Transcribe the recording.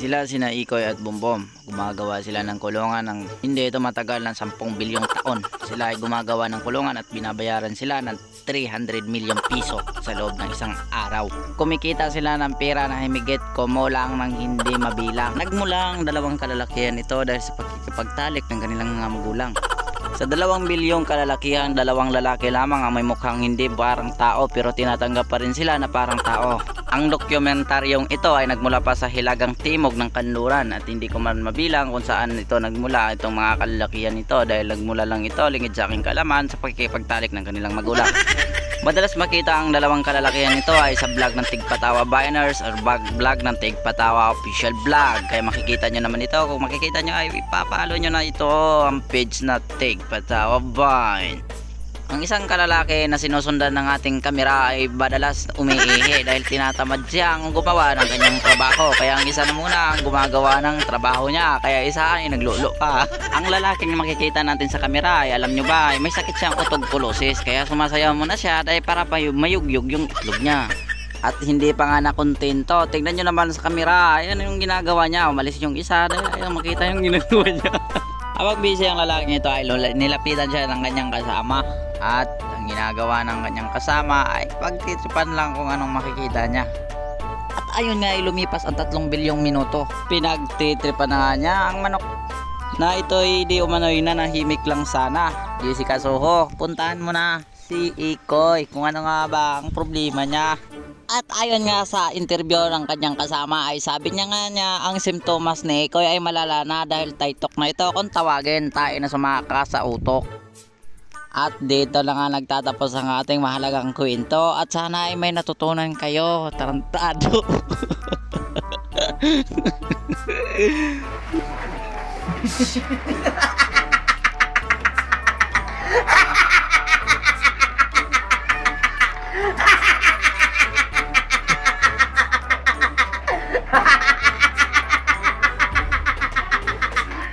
Sina Ikoy at Bumbom, gumagawa sila ng kulungan ng hindi ito matagal ng 10 bilyong taon. Sila ay gumagawa ng kulungan at binabayaran sila ng 300 milyong piso sa loob ng isang araw. Kumikita sila ng pera na himigit kumulang ng hindi mabilang. Nagmula ang dalawang kalalakihan ito dahil sa pagkikipagtalik ng kanilang mga magulang. Sa 2 bilyong kalalakihan, 2 lalaki lamang ang may mukhang hindi parang tao pero tinatanggap pa rin sila na parang tao. Ang dokumentaryong ito ay nagmula pa sa hilagang timog ng kanluran at hindi ko man mabilang kung saan ito nagmula itong mga kalalakihan ito dahil nagmula lang ito lingid sa aking kalaman sa pagkikipagtalik ng kanilang magulang. Madalas makita ang dalawang kalalakihan ito ay sa vlog ng Tigpatawa Biners or vlog ng Tigpatawa Official Vlog. Kaya makikita nyo naman ito. Kung makikita nyo ay ipapalo nyo na ito ang page na Tigpatawa Vine. Ang isang kalalaki na sinusundan ng ating kamera ay madalas umiihi dahil tinatamad siyang gumawa ng kanyang trabaho. Kaya ang isa na muna ang gumagawa ng trabaho niya. Kaya isa ay naglulo pa. Ang lalaking makikita natin sa kamera ay alam nyo ba ay may sakit siyang otogkulosis. Kaya sumasayaw muna siya dahil para mayugyug yung itlog niya. At hindi pa nga nakontento. Tingnan nyo naman sa kamera. Ayan yung ginagawa niya. Umalis yung isa dahil ayaw makita yung ginagawa niya. Habang busy ang lalaking ito ay nilapitan siya ng kanyang kasama. At ang ginagawa ng kanyang kasama ay pagtitripan lang kung anong makikita niya. At ayun nga ay lumipas ang 3 bilyong minuto. Pinagtitripan na nga niya ang manok na ito ay di umano'y nanahimik lang sana. Jessica Soho, puntahan mo na si Ikoy kung ano nga ba ang problema niya. At ayon nga sa interview ng kanyang kasama ay sabi niya nga ang simptomas ni Ikoy ay malala na dahil taytok na ito kung tawagin tayo na sumaka sa utok. At dito na nga nagtatapos ang ating mahalagang kwento at sana ay may natutunan kayo. Tarantado.